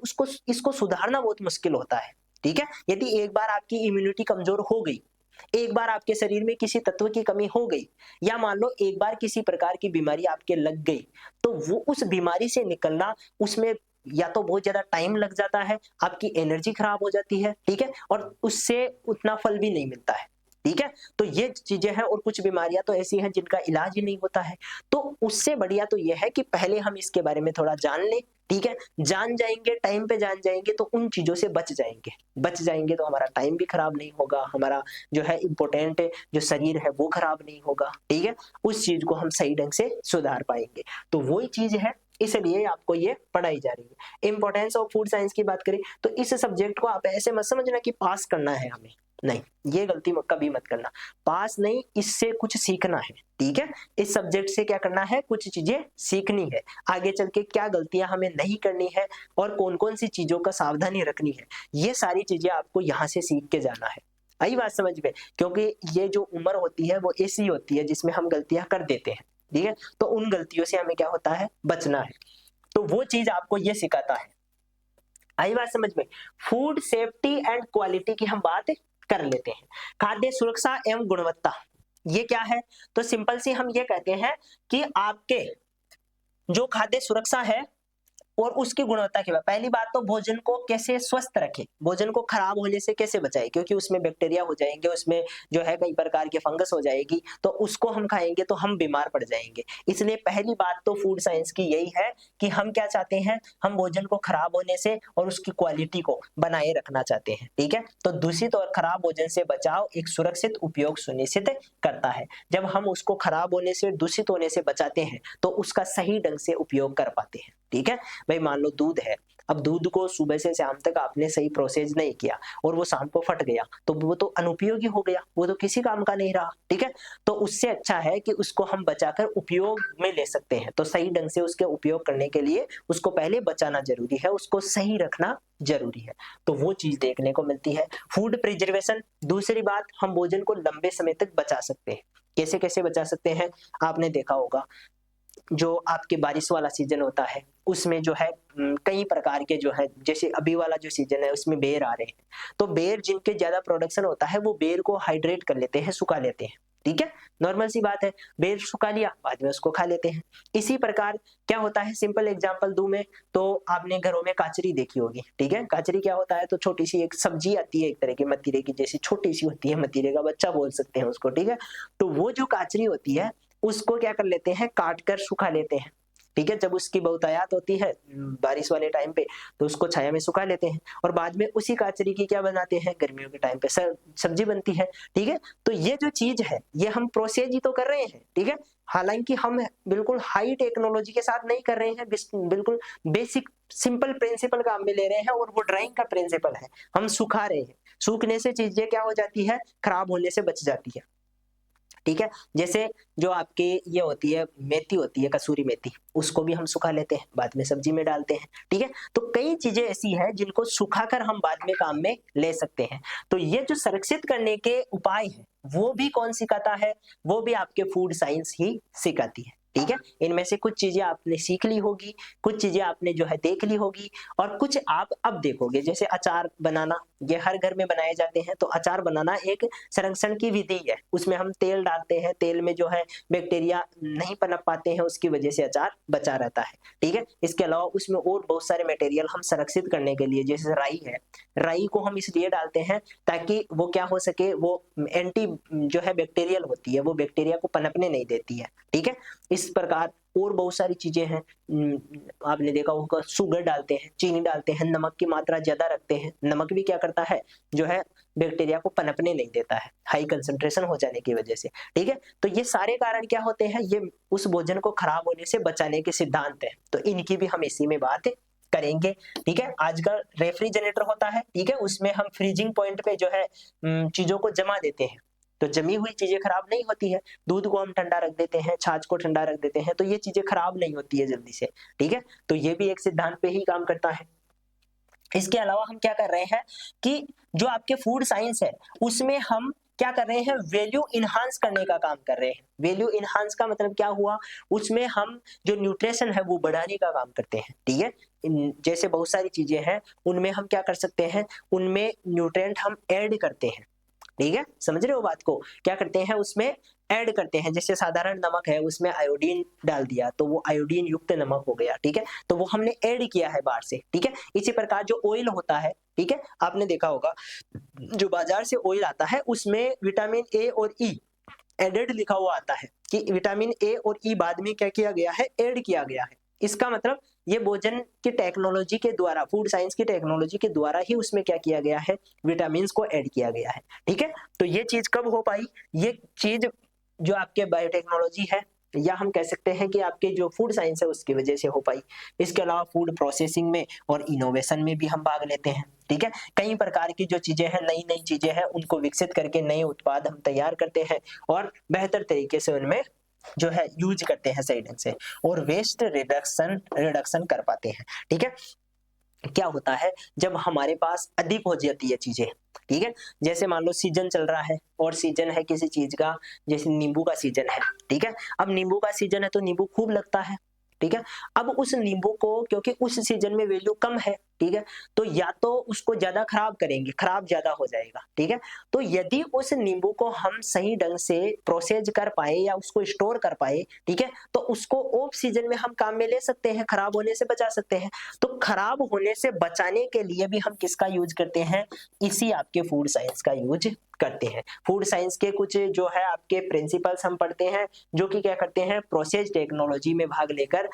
Speaker 2: इसको सुधारना बहुत मुश्किल होता है, ठीक है। यदि एक बार आपकी इम्यूनिटी कमजोर हो गई, एक बार आपके शरीर में किसी तत्व की कमी हो गई, या मान लो एक बार किसी प्रकार की बीमारी आपके लग गई, तो वो उस बीमारी से निकलना, उसमें या तो बहुत ज्यादा टाइम लग जाता है, आपकी एनर्जी खराब हो जाती है, ठीक है, और उससे उतना फल भी नहीं मिलता है, ठीक है। तो ये चीजें हैं, और कुछ बीमारियां तो ऐसी हैं जिनका इलाज ही नहीं होता है। तो उससे बढ़िया तो यह है कि पहले हम इसके बारे में थोड़ा जान लें, ठीक है, जान जाएंगे, टाइम पे जान जाएंगे तो उन चीजों से बच जाएंगे तो हमारा टाइम भी खराब नहीं होगा, हमारा जो है इंपॉर्टेंट जो शरीर है वो खराब नहीं होगा, ठीक है, उस चीज को हम सही ढंग से सुधार पाएंगे। तो वही चीज है, इसलिए आपको ये पढ़ाई जा रही है। इंपॉर्टेंस ऑफ फूड साइंस की बात करें तो इस सब्जेक्ट को आप ऐसे मत समझना कि पास करना है हमें, नहीं, ये गलती कभी मत करना, पास नहीं, इससे कुछ सीखना है, ठीक है। इस सब्जेक्ट से क्या करना है, कुछ चीजें सीखनी है, आगे चल के क्या गलतियां हमें नहीं करनी है और कौन कौन सी चीजों का सावधानी रखनी है, ये सारी चीजें आपको यहाँ से सीख के जाना है। आई बात समझ में, क्योंकि ये जो उम्र होती है वो ऐसी होती है जिसमें हम गलतियां कर देते हैं, ठीक है, तो उन गलतियों से हमें क्या होता है, बचना है, तो वो चीज आपको ये सिखाता है। आई बात समझ में। फूड सेफ्टी एंड क्वालिटी की हम बात कर लेते हैं, खाद्य सुरक्षा एवं गुणवत्ता, ये क्या है, तो सिंपल सी हम ये कहते हैं कि आपके जो खाद्य सुरक्षा है और उसकी गुणवत्ता के बाद पहली बात तो भोजन को कैसे स्वस्थ रखें, भोजन को खराब होने से कैसे बचाएं, क्योंकि उसमें बैक्टीरिया हो जाएंगे, उसमें जो है कई प्रकार के फंगस हो जाएगी, तो उसको हम खाएंगे तो हम बीमार पड़ जाएंगे। इसलिए पहली बात तो फूड साइंस की यही है कि हम क्या चाहते हैं, हम भोजन को खराब होने से और उसकी क्वालिटी को बनाए रखना चाहते हैं, ठीक है। तो दूषित और खराब भोजन से बचाव एक सुरक्षित उपयोग सुनिश्चित करता है। जब हम उसको खराब होने से, दूषित होने से बचाते हैं तो उसका सही ढंग से उपयोग कर पाते हैं, ठीक है। भाई मान लो दूध है, अब दूध को सुबह से शाम तक आपने सही प्रोसेस नहीं किया और वो शाम को फट गया तो वो तो अनुपयोगी हो गया, वो तो किसी काम का नहीं रहा, ठीक है। तो उससे अच्छा है कि उसको हम बचाकर उपयोग में ले सकते हैं। तो सही ढंग से उसके उपयोग करने के लिए उसको पहले बचाना जरूरी है, उसको सही रखना जरूरी है। तो वो चीज देखने को मिलती है। फूड प्रिजर्वेशन, दूसरी बात, हम भोजन को लंबे समय तक बचा सकते हैं। कैसे कैसे बचा सकते हैं, आपने देखा होगा जो आपके बारिश वाला सीजन होता है उसमें जो है कई प्रकार के जो है, जैसे अभी वाला जो सीजन है उसमें बेर आ रहे हैं, तो बेर जिनके ज्यादा प्रोडक्शन होता है वो बेर को हाइड्रेट कर लेते हैं, सुखा लेते हैं, ठीक है। नॉर्मल सी बात है, बेर सुखा लिया, बाद में उसको खा लेते हैं। इसी प्रकार क्या होता है, सिंपल एग्जांपल दूं मैं, तो आपने घरों में काचरी देखी होगी, ठीक है। काचरी क्या होता है, तो छोटी सी एक सब्जी आती है, एक तरह की मतीरे की जैसी छोटी सी होती है, मतीरे का बच्चा बोल सकते हैं उसको, ठीक है। तो वो जो काचरी होती है उसको क्या कर लेते हैं, काट कर सुखा लेते हैं, ठीक है। जब उसकी बहुतायत होती है बारिश वाले टाइम पे तो उसको छाया में सुखा लेते हैं और बाद में उसी काचरी की क्या बनाते हैं, गर्मियों के टाइम पे सब्जी बनती है, ठीक है। तो ये जो चीज है ये हम प्रोसेस ही तो कर रहे हैं, ठीक है। हालांकि हम बिल्कुल हाई टेक्नोलॉजी के साथ नहीं कर रहे हैं, बिल्कुल बेसिक सिंपल प्रिंसिपल काम में ले रहे हैं और वो ड्राइंग का प्रिंसिपल है, हम सुखा रहे हैं। सूखने से चीजें क्या हो जाती है, खराब होने से बच जाती है, ठीक है। जैसे जो आपके ये होती है मेथी होती है, कसूरी मेथी, उसको भी हम सुखा लेते हैं, बाद में सब्जी में डालते हैं, ठीक है। तो कई चीजें ऐसी हैं जिनको सुखाकर हम बाद में काम में ले सकते हैं। तो ये जो संरक्षित करने के उपाय हैं वो भी कौन सिखाता है, वो भी आपके फूड साइंस ही सिखाती है, ठीक है। इनमें से कुछ चीजें आपने सीख ली होगी, कुछ चीजें आपने जो है देख ली होगी और कुछ आप अब देखोगे। जैसे अचार बनाना, ये हर घर में बनाए जाते हैं, तो अचार बनाना एक संरक्षण की विधि है। उसमें हम तेल डालते हैं, तेल में जो है बैक्टीरिया नहीं पनप पाते हैं, उसकी वजह से अचार बचा रहता है, ठीक है। इसके अलावा उसमें और बहुत सारे मटेरियल हम संरक्षित करने के लिए, जैसे राई है, राई को हम इसलिए डालते हैं ताकि वो क्या हो सके, वो एंटी जो है बैक्टीरियल होती है, वो बैक्टीरिया को पनपने नहीं देती है, ठीक है। इस प्रकार और बहुत सारी चीजें हैं, आपने देखा होगा शुगर डालते हैं, चीनी डालते हैं, नमक की मात्रा ज्यादा रखते हैं। नमक भी क्या करता है, जो है बैक्टीरिया को पनपने नहीं देता है, हाई कंसंट्रेशन हो जाने की वजह से, ठीक है। तो ये सारे कारण क्या होते हैं, ये उस भोजन को खराब होने से बचाने के सिद्धांत हैं। तो इनकी भी हम इसी में बात करेंगे, ठीक है। आजकल रेफ्रिजरेटर होता है, ठीक है, उसमें हम फ्रीजिंग पॉइंट पे जो है चीजों को जमा देते हैं, तो जमी हुई चीजें खराब नहीं होती है। दूध को हम ठंडा रख देते हैं, छाछ को ठंडा रख देते हैं, तो ये चीजें खराब नहीं होती है जल्दी से, ठीक है। तो ये भी एक सिद्धांत पे ही काम करता है। इसके अलावा हम क्या कर रहे हैं कि जो आपके फूड साइंस है उसमें हम क्या कर रहे हैं, वैल्यू इनहांस करने का काम कर रहे हैं। वैल्यू इनहांस का मतलब क्या हुआ, उसमें हम जो न्यूट्रिशन है वो बढ़ाने का काम करते हैं, ठीक है। जैसे बहुत सारी चीजें हैं उनमें हम क्या कर सकते हैं, उनमें न्यूट्रिएंट हम ऐड करते हैं, ठीक है। समझ रहे हो बात को, क्या करते हैं उसमें ऐड करते हैं। जैसे साधारण नमक है उसमें आयोडीन डाल दिया तो वो आयोडीन युक्त नमक हो गया, ठीक है। तो वो हमने ऐड किया है बाहर से, ठीक है। इसी प्रकार जो ऑयल होता है, ठीक है, आपने देखा होगा जो बाजार से ऑयल आता है उसमें विटामिन ए और ई एडेड लिखा हुआ आता है कि विटामिन ए और ई बाद में क्या किया गया है, ऐड किया गया है। इसका मतलब ये भोजन की टेक्नोलॉजी के द्वारा, फूड साइंस की टेक्नोलॉजी के द्वारा ही उसमें क्या किया गया है, विटामिन को ऐड किया गया है, ठीक है। तो ये चीज कब हो पाई, ये चीज जो आपके बायोटेक्नोलॉजी है या हम कह सकते हैं कि आपके जो फूड साइंस है उसकी वजह से हो पाई। इसके अलावा फूड प्रोसेसिंग में और इनोवेशन में भी हम भाग लेते हैं, ठीक है। कई प्रकार की जो चीजें हैं, नई नई चीजें हैं, उनको विकसित करके नए उत्पाद हम तैयार करते हैं और बेहतर तरीके से उनमें जो है यूज करते हैं सही ढंग से और वेस्ट रिडक्शन कर पाते हैं, ठीक है। क्या होता है जब हमारे पास अधिक हो जाती है चीजें, ठीक है। जैसे मान लो सीजन चल रहा है और सीजन है किसी चीज का, जैसे नींबू का सीजन है, ठीक है। अब नींबू का सीजन है तो नींबू खूब लगता है, ठीक है। अब उस नींबू को क्योंकि उस सीजन में वैल्यू कम है, ठीक है, तो या तो उसको ज्यादा खराब करेंगे, खराब ज्यादा हो जाएगा, ठीक है। तो यदि उस नींबू को हम सही ढंग से प्रोसेस कर पाए या उसको स्टोर कर पाए, ठीक है, तो उसको ऑफ सीजन में हम काम में ले सकते हैं, खराब होने से बचा सकते हैं। तो खराब होने से बचाने के लिए भी हम किसका यूज करते हैं, इसी आपके फूड साइंस का यूज करते हैं। फूड साइंस के कुछ जो है आपके प्रिंसिपल्स हम पढ़ते हैं, जो कि क्या करते हैं, प्रोसेस टेक्नोलॉजी में भाग लेकर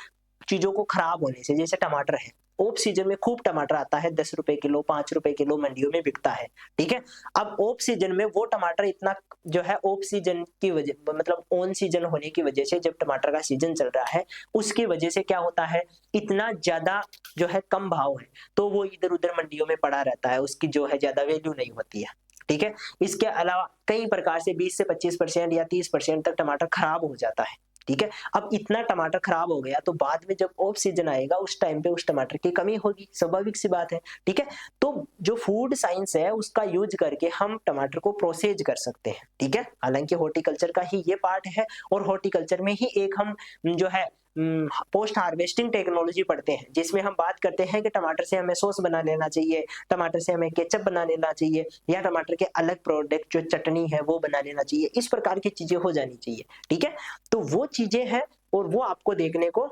Speaker 2: चीजों को खराब होने से, जैसे टमाटर है, ऑफ सीजन में खूब टमाटर आता है, 10 रुपए किलो, 5 रुपए किलो मंडियों में बिकता है, ठीक है। अब ऑफ सीजन में वो टमाटर इतना जो है, ऑफ सीजन की वजह मतलब ऑन सीजन होने की वजह से, जब टमाटर का सीजन चल रहा है उसकी वजह से क्या होता है, इतना ज्यादा जो है कम भाव है, तो वो इधर उधर मंडियों में पड़ा रहता है, उसकी जो है ज्यादा वैल्यू नहीं होती है, ठीक है। इसके अलावा कई प्रकार से 20 से 25% या 30% तक टमाटर खराब हो जाता है, ठीक है। अब इतना टमाटर खराब हो गया तो बाद में जब ऑफ सीजन आएगा उस टाइम पे उस टमाटर की कमी होगी, स्वाभाविक सी बात है, ठीक है। तो जो फूड साइंस है उसका यूज करके हम टमाटर को प्रोसेज कर सकते हैं, ठीक है। हालांकि हॉर्टिकल्चर का ही ये पार्ट है, और हॉर्टिकल्चर में ही एक हम जो है पोस्ट हार्वेस्टिंग टेक्नोलॉजी पढ़ते हैं, जिसमें हम बात करते हैं कि टमाटर से हमें सॉस बना लेना चाहिए, टमाटर से हमें केचप बना लेना चाहिए, या टमाटर के अलग प्रोडक्ट जो चटनी है वो बना लेना चाहिए, इस प्रकार की चीजें हो जानी चाहिए, ठीक है। तो वो चीजें हैं और वो आपको देखने को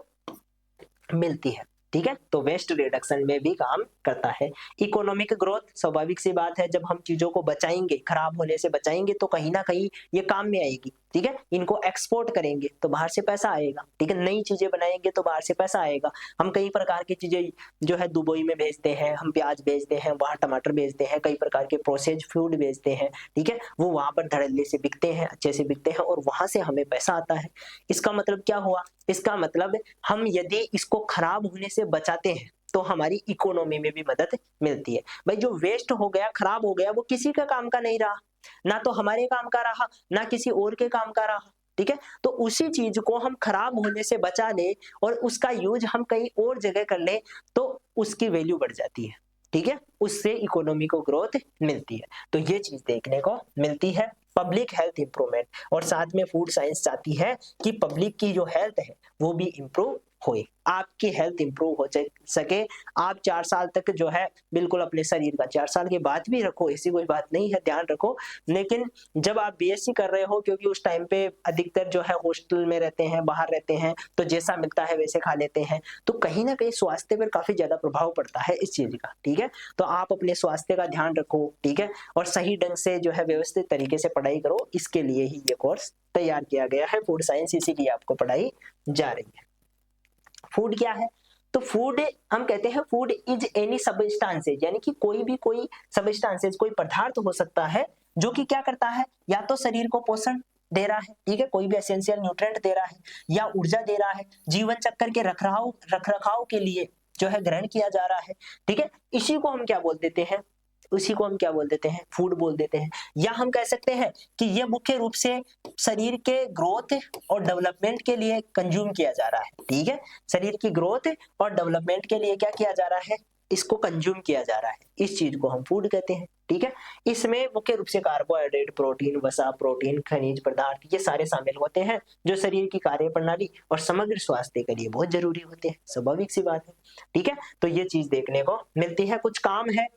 Speaker 2: मिलती है, ठीक है। तो वेस्ट रिडक्शन में भी काम करता है। इकोनॉमिक ग्रोथ, स्वाभाविक सी बात है, जब हम चीजों को बचाएंगे, खराब होने से बचाएंगे तो कहीं ना कहीं ये काम में आएगी, ठीक है। इनको एक्सपोर्ट करेंगे तो बाहर से पैसा आएगा, ठीक है। नई चीजें बनाएंगे तो बाहर से पैसा आएगा। हम कई प्रकार की चीजें जो है दुबई में भेजते हैं, हम प्याज भेजते हैं, वहां टमाटर भेजते हैं, कई प्रकार के प्रोसेस्ड फूड भेजते हैं, ठीक है। वो वहां पर धड़ल्ले से बिकते हैं, अच्छे से बिकते हैं, और वहां से हमें पैसा आता है। इसका मतलब क्या हुआ, इसका मतलब हम यदि इसको खराब होने से बचाते हैं तो हमारी इकोनॉमी में भी मदद मिलती है। भाई जो वेस्ट हो गया, खराब हो गया, वो किसी का काम का नहीं रहा, ना तो हमारे काम का रहा, ना किसी और के काम का रहा, ठीक है। तो उसी चीज को हम खराब होने से बचा ले और उसका यूज हम कहीं और जगह कर ले तो उसकी वैल्यू बढ़ जाती है, ठीक है। उससे इकोनॉमी को ग्रोथ मिलती है। तो ये चीज देखने को मिलती है। पब्लिक हेल्थ इंप्रूवमेंट, और साथ में फूड साइंस चाहती है कि पब्लिक की जो हेल्थ है वो भी इंप्रूव होए, आपकी हेल्थ इंप्रूव हो सके। आप 4 साल तक जो है बिल्कुल अपने शरीर का, 4 साल के बाद भी रखो, ऐसी कोई बात नहीं है, ध्यान रखो। लेकिन जब आप बीएससी कर रहे हो, क्योंकि उस टाइम पे अधिकतर जो है हॉस्टल में रहते हैं, बाहर रहते हैं, तो जैसा मिलता है वैसे खा लेते हैं, तो कहीं ना कहीं स्वास्थ्य पर काफी ज्यादा प्रभाव पड़ता है इस चीज का, ठीक है। तो आप अपने स्वास्थ्य का ध्यान रखो, ठीक है, और सही ढंग से जो है व्यवस्थित तरीके से पढ़ाई करो। इसके लिए ही ये कोर्स तैयार किया गया है, फूड साइंस, इसीलिए आपको पढ़ाई जा रही है। फूड क्या है, तो फूड हम कहते हैं फूड इज एनी सबस्टांसेज, यानी कि कोई सबस्टांसेज, कोई पदार्थ हो सकता है जो कि क्या करता है, या तो शरीर को पोषण दे रहा है, ठीक है, कोई भी एसेंशियल न्यूट्रिएंट दे रहा है, या ऊर्जा दे रहा है, जीवन चक्र के रखरखाव के लिए जो है ग्रहण किया जा रहा है, ठीक है। इसी को हम क्या बोल देते हैं, उसी को हम क्या बोल देते हैं, फूड बोल देते हैं। या हम कह सकते हैं कि ये मुख्य रूप से शरीर के ग्रोथ और डेवलपमेंट के लिए कंज्यूम किया जा रहा है, ठीक है। शरीर की ग्रोथ और डेवलपमेंट के लिए क्या किया जा रहा है, इसको कंज्यूम किया जा रहा है, इस चीज को हम फूड कहते हैं, ठीक है। इसमें मुख्य रूप से कार्बोहाइड्रेट, प्रोटीन, वसा, प्रोटीन, खनिज पदार्थ, ये सारे शामिल होते हैं, जो शरीर की कार्य प्रणाली और समग्र स्वास्थ्य के लिए बहुत जरूरी होते हैं, स्वाभाविक सी बात है, ठीक है। तो ये चीज देखने को मिलती है। कुछ काम है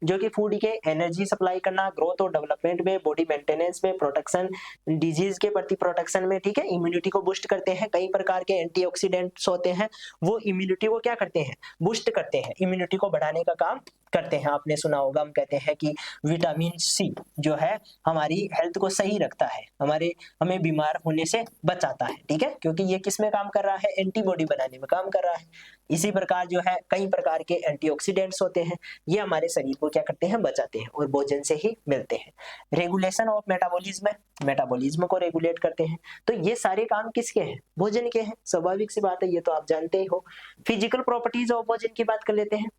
Speaker 2: जो कि फूड के एनर्जी सप्लाई करना, ग्रोथ और डेवलपमेंट में, बॉडी मेंटेनेंस में, प्रोटेक्शन, डिजीज के प्रति प्रोटेक्शन में, ठीक है, इम्यूनिटी को बूस्ट करते हैं। कई प्रकार के एंटीऑक्सीडेंट्स होते हैं, वो इम्यूनिटी को क्या करते हैं, बूस्ट करते हैं, इम्यूनिटी को बढ़ाने का काम करते हैं। आपने सुना होगा, हम कहते हैं कि विटामिन सी जो है हमारी हेल्थ को सही रखता है, हमें बीमार होने से बचाता है, ठीक है, क्योंकि ये किस में काम कर रहा है, एंटीबॉडी बनाने में काम कर रहा है। इसी प्रकार जो है कई प्रकार के एंटीऑक्सीडेंट्स होते हैं, ये हमारे शरीर को क्या करते हैं, बचाते हैं, और भोजन से ही मिलते हैं। रेगुलेशन ऑफ मेटाबॉलिज्म, मेटाबॉलिज्म को रेगुलेट करते हैं। तो ये सारे काम किसके हैं, भोजन के हैं, स्वाभाविक सी बात है, ये तो आप जानते ही हो। फिजिकल प्रॉपर्टीज ऑफ भोजन की बात कर लेते हैं।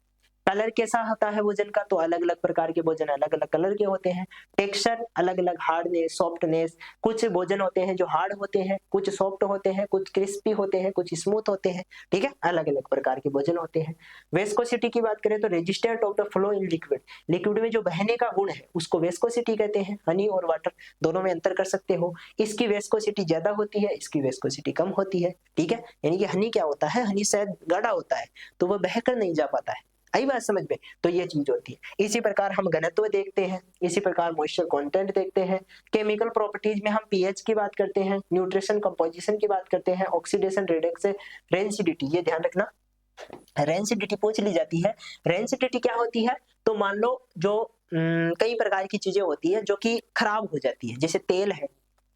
Speaker 2: कलर कैसा होता है भोजन का, तो अलग अलग प्रकार के भोजन अलग अलग कलर के होते हैं। टेक्सचर अलग अलग, हार्डनेस, सॉफ्टनेस, कुछ भोजन होते हैं जो हार्ड होते हैं, कुछ सॉफ्ट होते हैं, कुछ क्रिस्पी होते हैं, कुछ स्मूथ होते हैं, ठीक है, अलग अलग प्रकार के भोजन होते हैं। वेस्कोसिटी की बात करें तो resistant of the flow in liquid, liquid में जो बहने का गुण है उसको वेस्कोसिटी कहते हैं। हनी और वाटर दोनों में अंतर कर सकते हो, इसकी वेस्कोसिटी ज्यादा होती है, इसकी वेस्कोसिटी कम होती है, ठीक है। यानी कि हनी क्या होता है, हनी शायद गाढ़ा होता है तो वह बहकर नहीं जा पाता है, आई बात समझ में? तो ये चीज होती है। इसी प्रकार हम घनत्व देखते हैं, इसी प्रकार मॉइस्चर कंटेंट देखते हैं, केमिकल प्रॉपर्टीज में हम पीएच की बात करते हैं, न्यूट्रिशन कंपोजिशन की बात करते हैं, ऑक्सीडेशन रिडक्स, रेंसिडिटी, ये ध्यान रखना। रेंसिडिटी पूछ ली जाती है। रेंसिडिटी क्या होती है? तो मान लो जो कई प्रकार की चीजें होती है जो कि खराब हो जाती है, जैसे तेल है,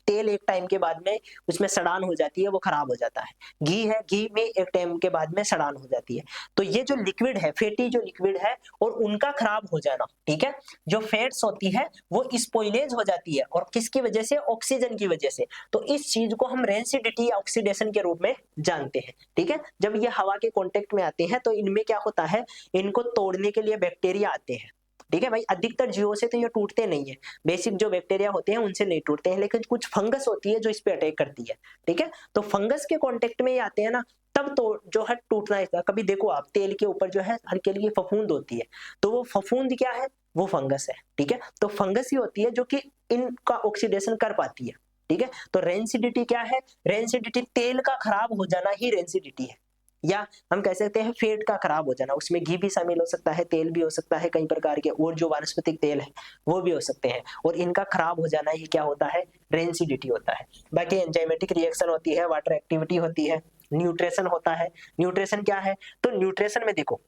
Speaker 2: तेल एक टाइम के बाद में उसमें सड़ान हो जाती है, वो खराब हो जाता है। घी है, घी में एक टाइम के बाद में सड़ान हो जाती है। तो ये जो लिक्विड है, फैटी जो लिक्विड है और उनका खराब हो जाना, ठीक है, जो फैट्स होती है वो स्पॉइलेज हो जाती है, और किसकी वजह से? ऑक्सीजन की वजह से। तो इस चीज को हम रेंसिडिटी ऑक्सीडेशन के रूप में जानते हैं, ठीक है। जब ये हवा के कांटेक्ट में आते हैं तो इनमें क्या होता है, इनको तोड़ने के लिए बैक्टीरिया आते हैं, ठीक है भाई। अधिकतर जीवों से तो ये टूटते नहीं है, बेसिक जो बैक्टीरिया होते हैं उनसे नहीं टूटते हैं, लेकिन कुछ फंगस होती है जो इस पे अटैक करती है, ठीक है। तो फंगस के कांटेक्ट में ये आते हैं ना, तब तो जो है टूटना है। कभी देखो आप, तेल के ऊपर जो है हल्की हल्की फफूंद होती है, तो वो फफूंद क्या है? वो फंगस है, ठीक है। तो फंगस ही होती है जो कि इनका ऑक्सीडेशन कर पाती है, ठीक है। तो रेंसिडिटी क्या है? रेंसिडिटी तेल का खराब हो जाना ही रेंसिडिटी है, या हम कह सकते हैं फेट का खराब हो जाना। उसमें घी भी शामिल हो सकता है, तेल भी हो सकता है, कई प्रकार के और जो वानस्पतिक तेल है वो भी हो सकते हैं, और इनका खराब हो जाना ही क्या होता है? रेंसिडिटी होता है। बाकी एंजाइमेटिक रिएक्शन होती है, वाटर एक्टिविटी होती है, न्यूट्रिशन होता है। न्यूट्रिशन क्या है? तो न्यूट्रिशन में देखो,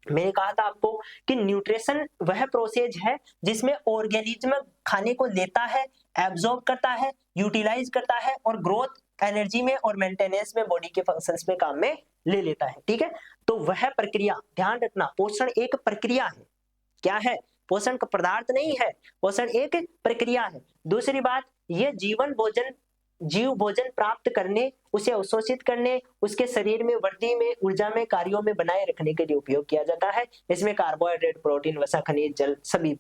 Speaker 2: मैंने कहा था आपको कि न्यूट्रिशन वह प्रोसेस है जिसमें ऑर्गेनिज्म खाने को लेता है, एब्जॉर्ब करता है, यूटिलाइज करता है और ग्रोथ, एनर्जी में और मेंटेनेंस में, बॉडी के फंक्शंस में काम में ले लेता है, ठीक है। तो वह प्रक्रिया, ध्यान रखना, पोषण एक प्रक्रिया है। क्या है? पोषण का पदार्थ नहीं है, पोषण एक प्रक्रिया है। दूसरी बात, यह जीव भोजन प्राप्त करने, उसे अवशोषित करने, उसके शरीर में वृद्धि में, ऊर्जा में, कार्यों में बनाए रखने के लिए उपयोग किया जाता है। इसमें कार्बोहाइड्रेट, प्रोटीन, वसा, खनिज, जल सभी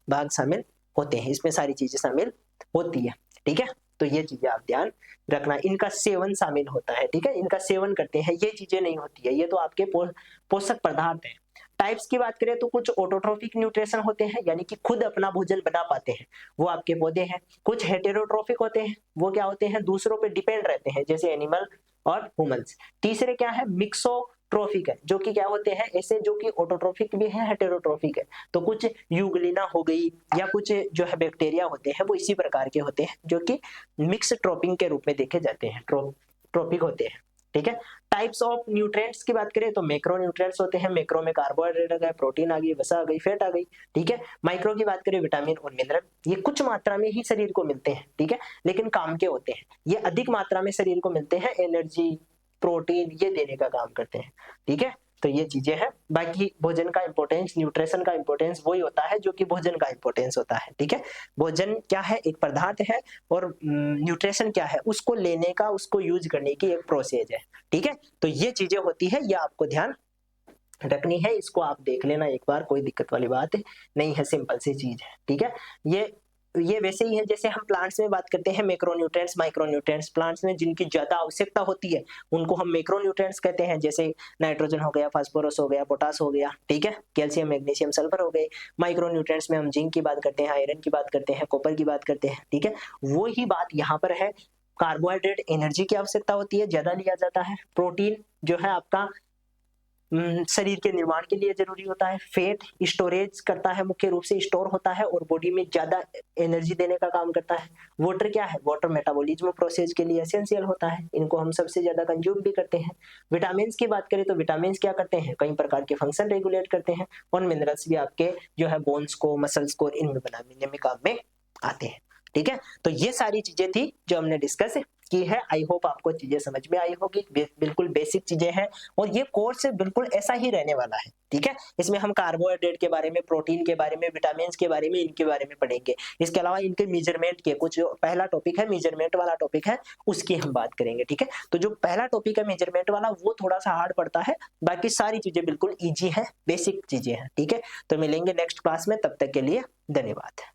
Speaker 2: भाग शामिल होते हैं, इसमें सारी चीजें शामिल होती है, ठीक है। तो ये चीजें आप ध्यान रखना, इनका सेवन शामिल होता है, ठीक है, इनका सेवन करते हैं, ये चीजें नहीं होती है, ये तो आपके पोषक पदार्थ हैं। टाइप्स की बात करें तो कुछ ऑटोट्रोफिक न्यूट्रिशन होते हैं, यानी कि खुद अपना भोजन बना पाते हैं, वो आपके पौधे हैं। कुछ हेटेरोट्रोफिक होते हैं, वो क्या होते हैं? दूसरों पे डिपेंड रहते हैं, जैसे एनिमल और ह्यूमंस। तीसरे क्या है? मिक्सोट्रोफिक है, जो कि क्या होते हैं? ऐसे जो कि ऑटोट्रोफिक भी है, हेटेरोट्रोफिक है। तो कुछ यूग्लिना हो गई, या कुछ जो है बैक्टीरिया होते हैं वो इसी प्रकार के होते हैं, जो कि मिक्स ट्रोपिंग के रूप में देखे जाते हैं, ट्रोपिक होते हैं, ठीक है। टाइप्स ऑफ न्यूट्रिएंट्स की बात करें तो मैक्रो न्यूट्रिएंट्स होते हैं। मैक्रो में कार्बोहाइड्रेट आ गए, प्रोटीन आ गई, वसा आ गई, फैट आ गई, ठीक है। माइक्रो की बात करें, विटामिन और मिनरल, ये कुछ मात्रा में ही शरीर को मिलते हैं, ठीक है, लेकिन काम के होते हैं। ये अधिक मात्रा में शरीर को मिलते हैं, एनर्जी, प्रोटीन ये देने का काम करते हैं, ठीक है। तो ये चीजें हैं। बाकी भोजन का इंपॉर्टेंस, न्यूट्रिशन का इंपॉर्टेंस वही होता है जो कि भोजन का इंपॉर्टेंस होता है, ठीक है। भोजन क्या है? एक पदार्थ है, और न्यूट्रिशन क्या है? उसको लेने का, उसको यूज करने की एक प्रोसेस है, ठीक है। तो ये चीजें होती है, ये आपको ध्यान रखनी है, इसको आप देख लेना एक बार, कोई दिक्कत वाली बात नहीं है, सिंपल सी चीज है, ठीक है। ये वैसे ही है जैसे हम प्लांट्स में बात करते हैं, मैक्रोन्यूट्रिएंट्स, माइक्रोन्यूट्रिएंट्स। प्लांट्स में जिनकी ज्यादा आवश्यकता होती है उनको हम मैक्रोन्यूट्रिएंट्स कहते हैं, जैसे नाइट्रोजन हो गया, फास्फोरस हो गया, पोटास हो गया, ठीक है, कैल्शियम, मैग्नीशियम, सल्फर हो गए। माइक्रोन्यूट्रिएंट्स में हम जिंक की बात करते हैं, आयरन की बात करते हैं, कॉपर की बात करते हैं, ठीक है। वो ही बात यहाँ पर है। कार्बोहाइड्रेट एनर्जी की आवश्यकता होती है, ज्यादा लिया जाता है। प्रोटीन जो है आपका शरीर के निर्माण के लिए जरूरी होता है। फैट स्टोरेज करता है, मुख्य रूप से स्टोर होता है और बॉडी में ज्यादा एनर्जी देने का काम करता है। वाटर क्या है? वाटर मेटाबॉलिज्म प्रोसेस के लिए एसेंशियल होता है, इनको हम सबसे ज्यादा कंज्यूम भी करते हैं। विटामिन की बात करें तो विटामिन क्या करते हैं? कई प्रकार के फंक्शन रेगुलेट करते हैं। और मिनरल्स भी आपके जो है बोन्स को, मसल्स को इनमें बनाने में काम में आते हैं, ठीक है। तो ये सारी चीजें थी जो हमने डिस्कस की है। आई होप आपको चीजें समझ में आई होगी, बिल्कुल बेसिक चीजें हैं, और ये कोर्स बिल्कुल ऐसा ही रहने वाला है, ठीक है। इसमें हम कार्बोहाइड्रेट के बारे में, प्रोटीन के बारे में, विटामिन के बारे में, इनके बारे में पढ़ेंगे। इसके अलावा इनके मेजरमेंट के कुछ, जो पहला टॉपिक है मेजरमेंट वाला टॉपिक है, उसकी हम बात करेंगे, ठीक है। तो जो पहला टॉपिक है मेजरमेंट वाला, वो थोड़ा सा हार्ड पड़ता है, बाकी सारी चीजें बिल्कुल ईजी है, बेसिक चीजें हैं, ठीक है। तो मिलेंगे नेक्स्ट क्लास में, तब तक के लिए धन्यवाद।